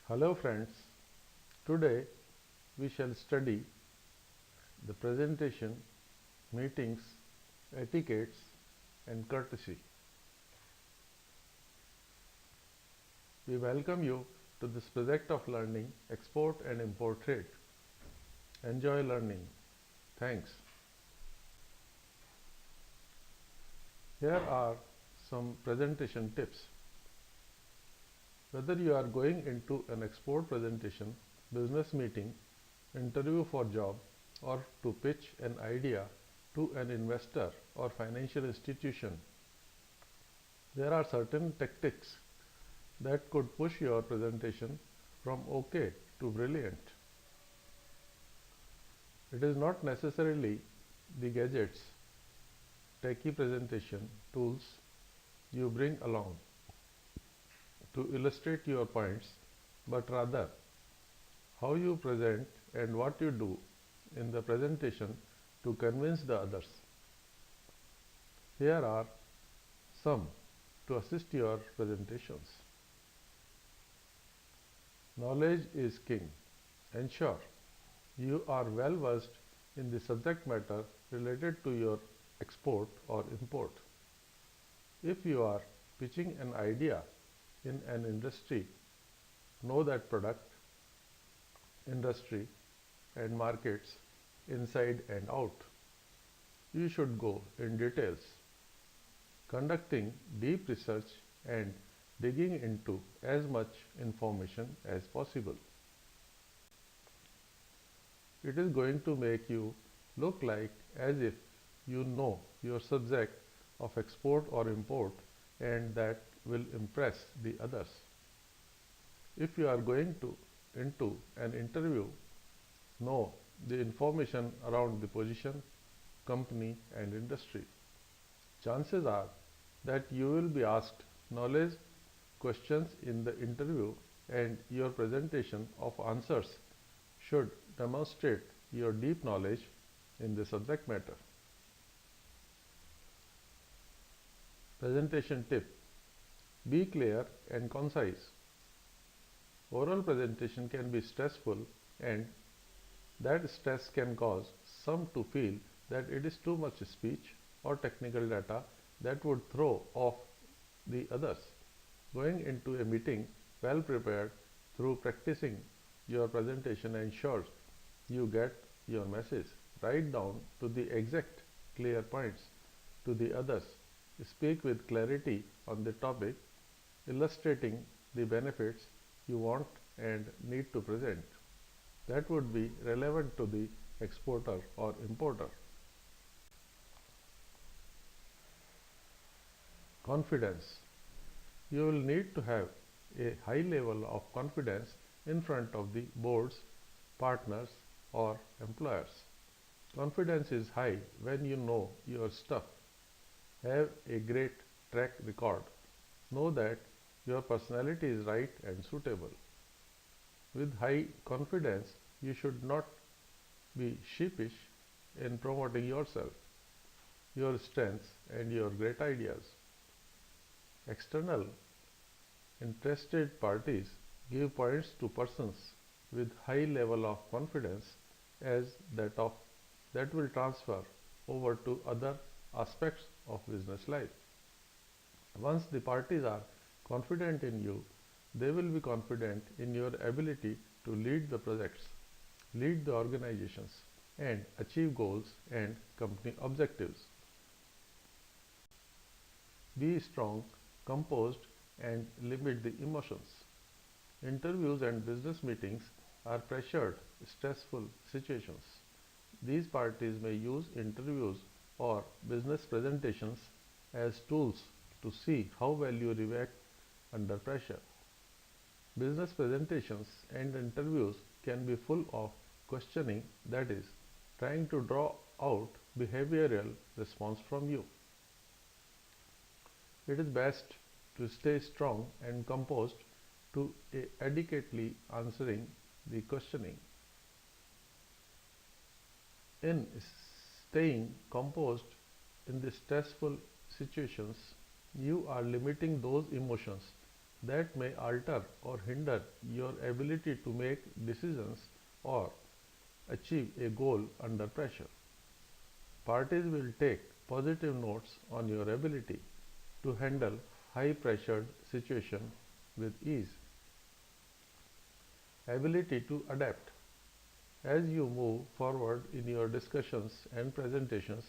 Hello friends, today we shall study the presentation, meetings, etiquettes and courtesy. We welcome you to this project of learning export and import trade. Enjoy learning. Thanks. Here are some presentation tips. Whether you are going into an export presentation, business meeting, interview for job, or to pitch an idea to an investor or financial institution, there are certain tactics that could push your presentation from okay to brilliant. It is not necessarily the gadgets, techie presentation tools you bring along to illustrate your points, but rather how you present and what you do in the presentation to convince the others. Here are some to assist your presentations. Knowledge is king. Ensure you are well versed in the subject matter related to your export or import. If you are pitching an idea in an industry, know that product, industry and markets inside and out. You should go in details, conducting deep research and digging into as much information as possible. It is going to make you look like as if you know your subject of export or import, and that will impress the others. If you are going into an interview, know the information around the position, company and industry. Chances are that you will be asked knowledge questions in the interview, and your presentation of answers should demonstrate your deep knowledge in the subject matter. Presentation tip: be clear and concise. Oral presentation can be stressful, and that stress can cause some to feel that it is too much speech or technical data that would throw off the others. Going into a meeting well prepared through practicing your presentation ensures you get your message right down to the exact clear points to the others. Speak with clarity on the topic, illustrating the benefits you want and need to present that would be relevant to the exporter or importer. Confidence. You will need to have a high level of confidence in front of the boards, partners or employers. Confidence is high when you know your stuff, have a great track record, know that your personality is right and suitable. With high confidence, you should not be sheepish in promoting yourself, your strengths and your great ideas. External interested parties give points to persons with high level of confidence as that will transfer over to other aspects of business life. Once the parties are confident in you, they will be confident in your ability to lead the projects, lead the organizations, and achieve goals and company objectives. Be strong, composed, and limit the emotions. Interviews and business meetings are pressured, stressful situations. These parties may use interviews or business presentations as tools to see how well you react under pressure. Business presentations and interviews can be full of questioning, that is, trying to draw out behavioral response from you. It is best to stay strong and composed to adequately answering the questioning. In staying composed in the stressful situations, you are limiting those emotions that may alter or hinder your ability to make decisions or achieve a goal under pressure. Parties will take positive notes on your ability to handle high pressured situations with ease. Ability to adapt. As you move forward in your discussions and presentations,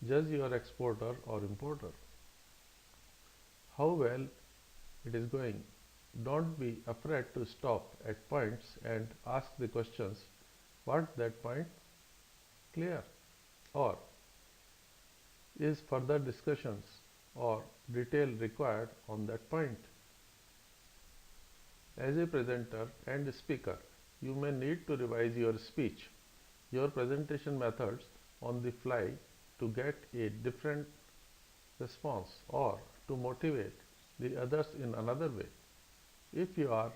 judge your exporter or importer. How well it is going. Don't be afraid to stop at points and ask the questions, what that point clear? Or is further discussions or detail required on that point? As a presenter and speaker, you may need to revise your speech, your presentation methods on the fly to get a different response or to motivate the others in another way. If you are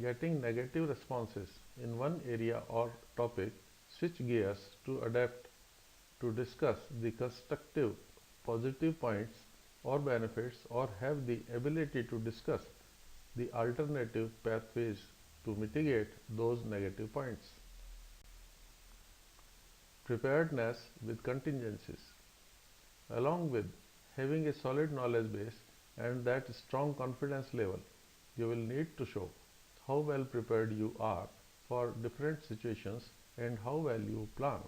getting negative responses in one area or topic, switch gears to adapt to discuss the constructive positive points or benefits or have the ability to discuss the alternative pathways to mitigate those negative points. Preparedness with contingencies. Along with having a solid knowledge base and that strong confidence level, you will need to show how well prepared you are for different situations and how well you plan.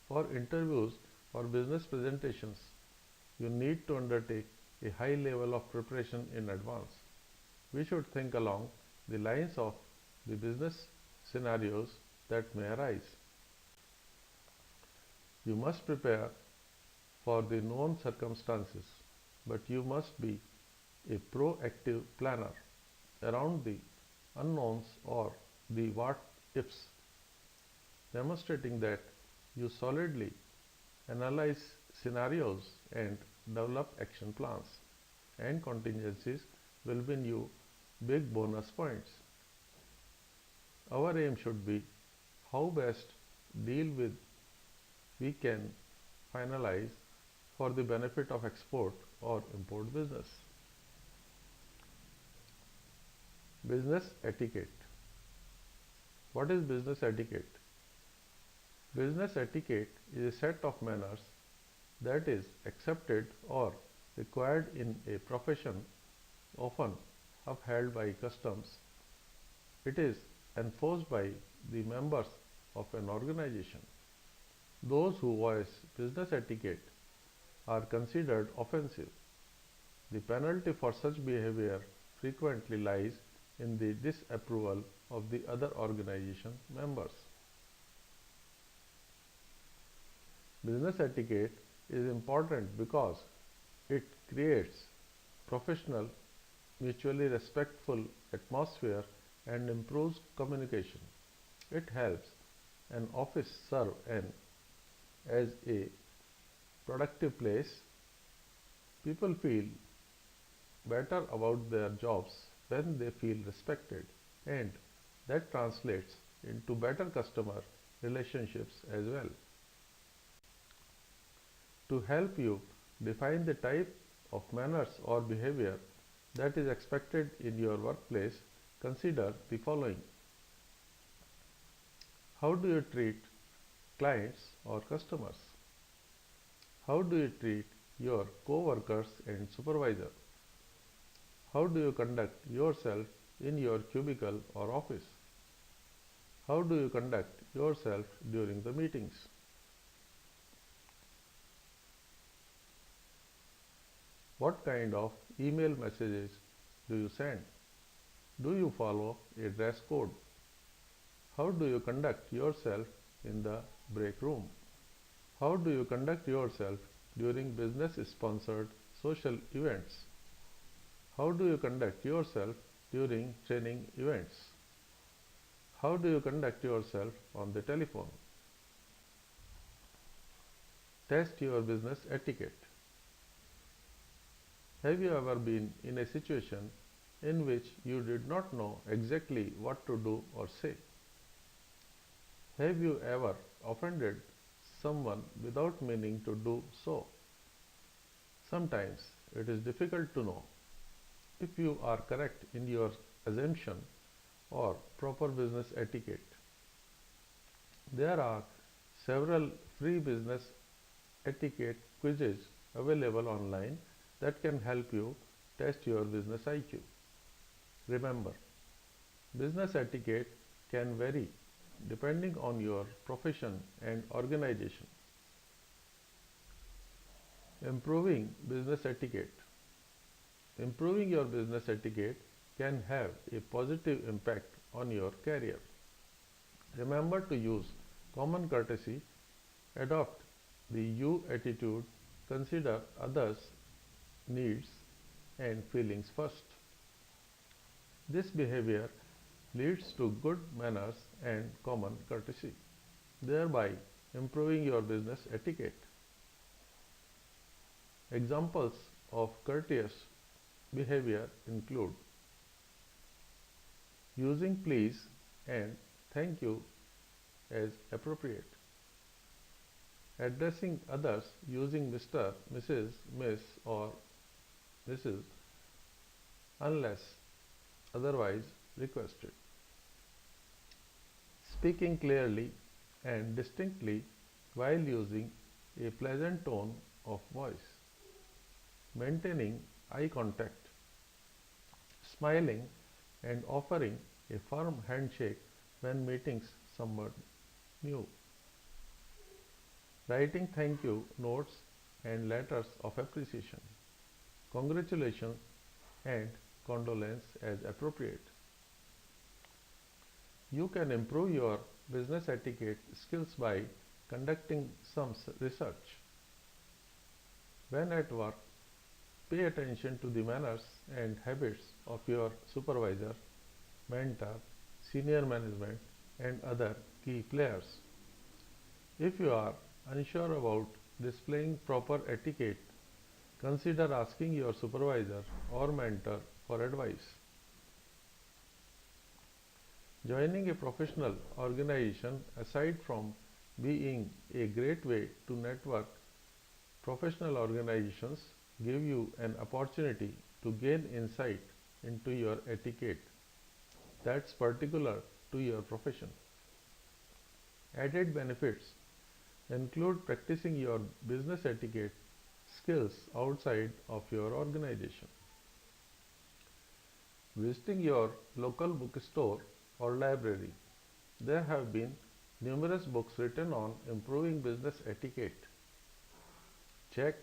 For interviews or business presentations, you need to undertake a high level of preparation in advance. We should think along the lines of the business scenarios that may arise. You must prepare for the known circumstances, but you must be a proactive planner around the unknowns or the what-ifs, demonstrating that you solidly analyze scenarios and develop action plans, and contingencies will win you big bonus points. Our aim should be how best deal with we can finalize for the benefit of export or import business. Business etiquette. What is business etiquette? Business etiquette is a set of manners that is accepted or required in a profession, often upheld by customs. It is enforced by the members of an organization. Those who voice business etiquette are considered offensive. The penalty for such behavior frequently lies in the disapproval of the other organization members. Business etiquette is important because it creates professional, mutually respectful atmosphere and improves communication. It helps an office serve as a productive place. People feel better about their jobs when they feel respected, and that translates into better customer relationships as well. To help you define the type of manners or behavior that is expected in your workplace, consider the following. How do you treat clients or customers? How do you treat your coworkers and supervisor? How do you conduct yourself in your cubicle or office? How do you conduct yourself during the meetings? What kind of email messages do you send? Do you follow a dress code? How do you conduct yourself in the break room? How do you conduct yourself during business-sponsored social events? How do you conduct yourself during training events? How do you conduct yourself on the telephone? Test your business etiquette. Have you ever been in a situation in which you did not know exactly what to do or say? Have you ever offended someone without meaning to do so? Sometimes it is difficult to know. if you are correct in your assumption or proper business etiquette. There are several free business etiquette quizzes available online that can help you test your business IQ. Remember, business etiquette can vary depending on your profession and organization. Improving business etiquette. Improving your business etiquette can have a positive impact on your career. Remember to use common courtesy, adopt the you attitude, consider others' needs and feelings first. This behavior leads to good manners and common courtesy, thereby improving your business etiquette. Examples of courteous behavior include using please and thank you as appropriate, addressing others using Mr., Mrs., Miss, or Mrs. unless otherwise requested, speaking clearly and distinctly while using a pleasant tone of voice, maintaining eye contact, smiling and offering a firm handshake when meeting someone new, writing thank you notes and letters of appreciation, congratulations and condolence as appropriate. You can improve your business etiquette skills by conducting some research. When at work, pay attention to the manners and habits of your supervisor, mentor, senior management, and other key players. If you are unsure about displaying proper etiquette, consider asking your supervisor or mentor for advice. Joining a professional organization, aside from being a great way to network, professional organizations give you an opportunity to gain insight into your etiquette that's particular to your profession. Added benefits include practicing your business etiquette skills outside of your organization. Visiting your local bookstore or library. There have been numerous books written on improving business etiquette. Check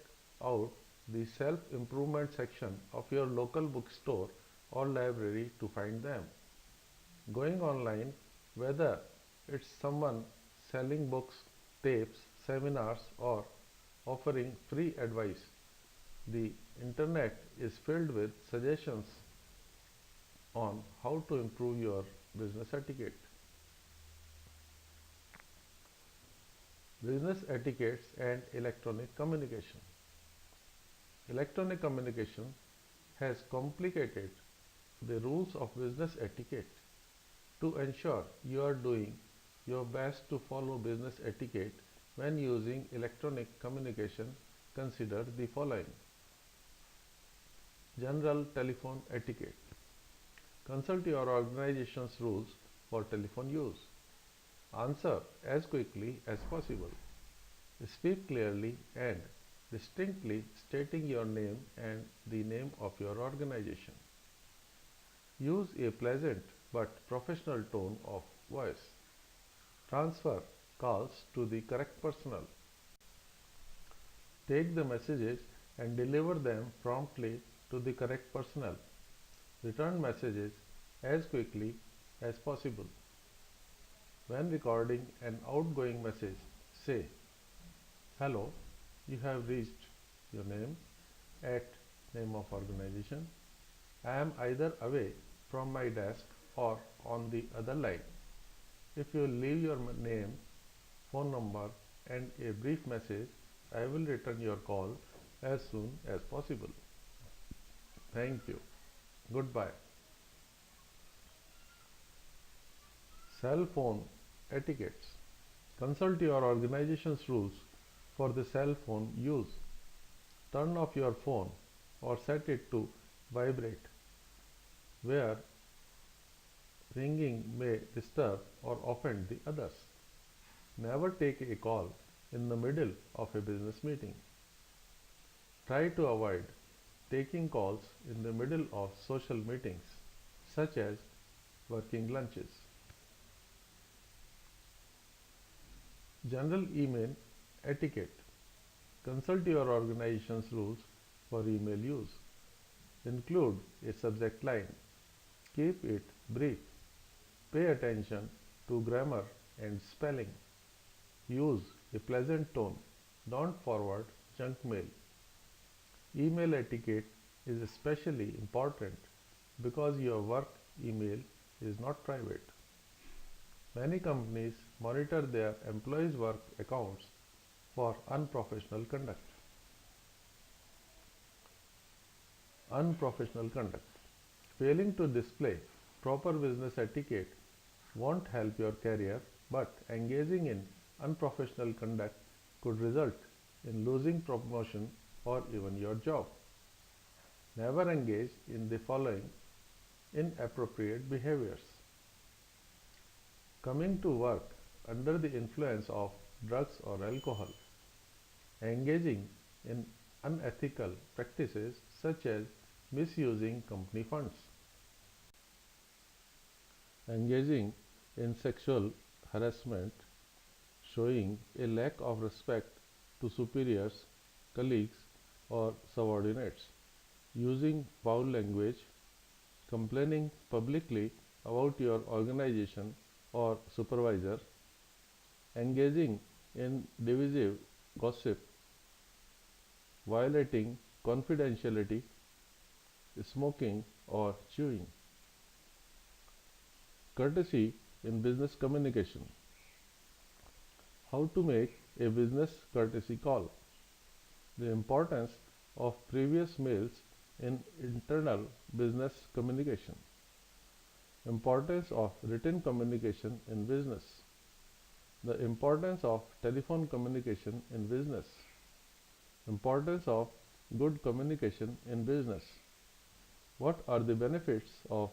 out the self-improvement section of your local bookstore or library to find them. Going online, whether it's someone selling books, tapes, seminars, or offering free advice, the internet is filled with suggestions on how to improve your business etiquette. Business etiquettes and electronic communication. Electronic communication has complicated the rules of business etiquette. To ensure you are doing your best to follow business etiquette when using electronic communication, consider the following. General telephone etiquette. Consult your organization's rules for telephone use. Answer as quickly as possible. Speak clearly and distinctly, stating your name and the name of your organization. Use a pleasant but professional tone of voice. Transfer calls to the correct personnel. Take the messages and deliver them promptly to the correct personnel. Return messages as quickly as possible. When recording an outgoing message, say, "Hello, you have reached your name at name of organization. I am either away from my desk or on the other line. If you leave your name, phone number and a brief message, I will return your call as soon as possible. Thank you. Goodbye." Cell phone etiquettes. Consult your organization's rules for the cell phone use. Turn off your phone or set it to vibrate where ringing may disturb or offend the others. Never take a call in the middle of a business meeting. Try to avoid taking calls in the middle of social meetings, such as working lunches. General email etiquette. Consult your organization's rules for email use. Include a subject line. Keep it brief. Pay attention to grammar and spelling. Use a pleasant tone. Don't forward junk mail. Email etiquette is especially important because your work email is not private. Many companies monitor their employees' work accounts for unprofessional conduct. Unprofessional conduct. Failing to display proper business etiquette won't help your career, but engaging in unprofessional conduct could result in losing promotion or even your job. Never engage in the following inappropriate behaviors: coming to work under the influence of drugs or alcohol, engaging in unethical practices such as misusing company funds, engaging in sexual harassment, showing a lack of respect to superiors, colleagues, or subordinates, using foul language, complaining publicly about your organization or supervisor, engaging in divisive gossip, violating confidentiality, smoking or chewing. Courtesy in business communication. How to make a business courtesy call. The importance of previous mails in internal business communication. Importance of written communication in business. The importance of telephone communication in business. Importance of good communication in business. What are the benefits of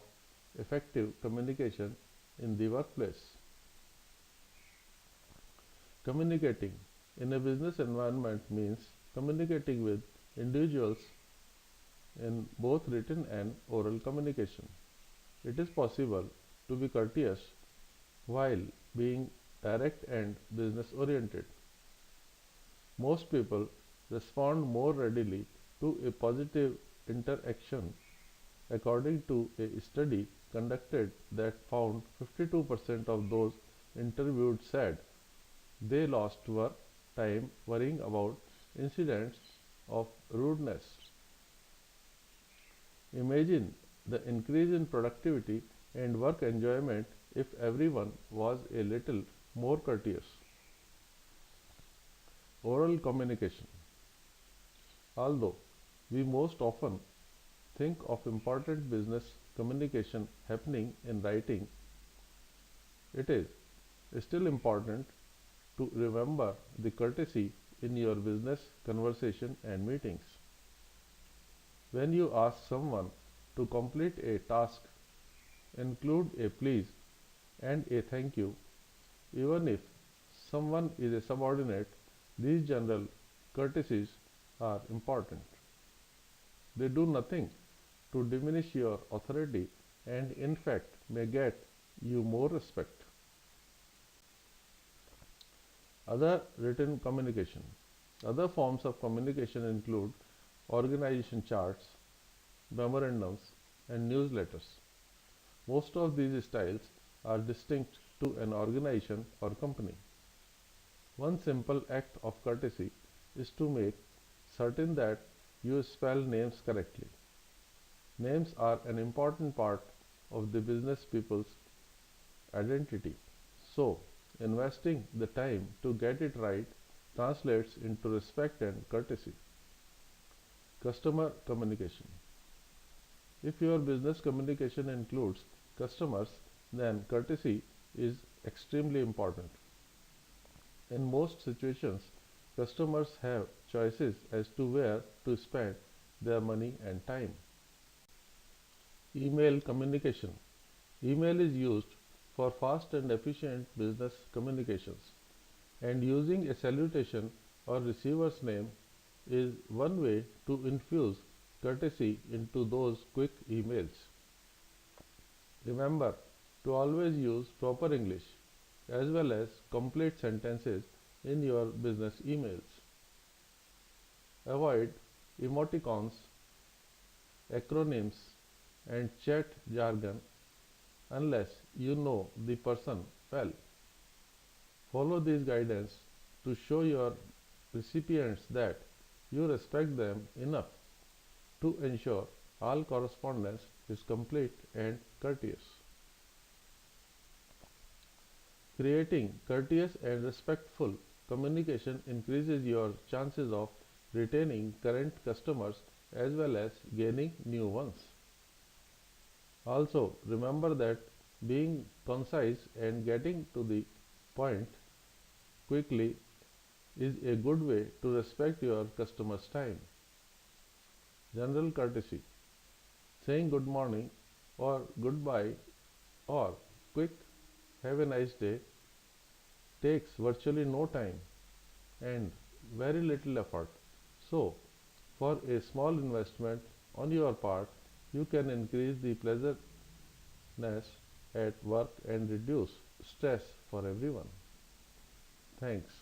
effective communication in the workplace? Communicating in a business environment means communicating with individuals in both written and oral communication. It is possible to be courteous while being direct and business oriented. Most people respond more readily to a positive interaction, according to a study conducted that found 52% of those interviewed said they lost time worrying about incidents of rudeness. Imagine the increase in productivity and work enjoyment if everyone was a little more courteous. Oral communication. Although we most often think of important business communication happening in writing, it is still important to remember the courtesy in your business conversation and meetings. When you ask someone to complete a task, include a please and a thank you. Even if someone is a subordinate, these general courtesies are important. They do nothing to diminish your authority and in fact may get you more respect. Other written communication. Other forms of communication include organization charts, memorandums, and newsletters. Most of these styles are distinct to an organization or company. One simple act of courtesy is to make certain that you spell names correctly. Names are an important part of the business people's identity. So, investing the time to get it right translates into respect and courtesy. Customer communication. If your business communication includes customers, then courtesy is extremely important. In most situations, customers have choices as to where to spend their money and time. Email communication. Email is used for fast and efficient business communications, and using a salutation or receiver's name is one way to infuse courtesy into those quick emails. Remember to always use proper English as well as complete sentences in your business emails. Avoid emoticons, acronyms, and chat jargon unless you know the person well. Follow these guidance to show your recipients that you respect them enough to ensure all correspondence is complete and courteous. Creating courteous and respectful communication increases your chances of retaining current customers as well as gaining new ones. Also, remember that being concise and getting to the point quickly is a good way to respect your customer's time. General courtesy. Saying good morning or goodbye or quick have a nice day takes virtually no time and very little effort. So, for a small investment on your part, you can increase the pleasantness at work and reduce stress for everyone. Thanks.